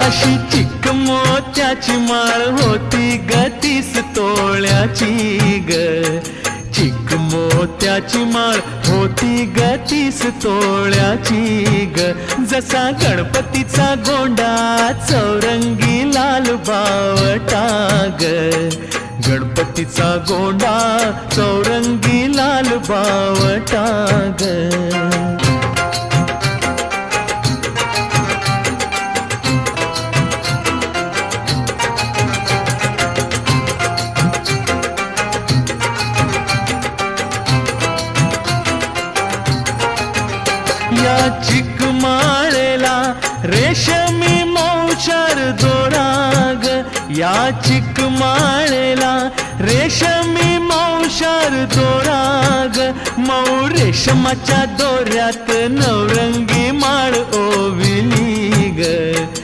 अशी चिक मोत्याची माळ होती ग 30 तोळ्याची ग, चिक मोत्याची माळ होती ग 30 तोळ्याची ग. जसा गणपतीचा गोंडा चौरंगी लाल बावटा ग, गणपतीचा गोंडा चौरंगी लाल बावटा ग. या चिकमाळेला रेशमी मौचार दोराग, या चिकमाळेला रेशमी मौचार दोराग. मऊ रेशमाच्या दोऱ्यात नवरंगी माळ ओविली ग.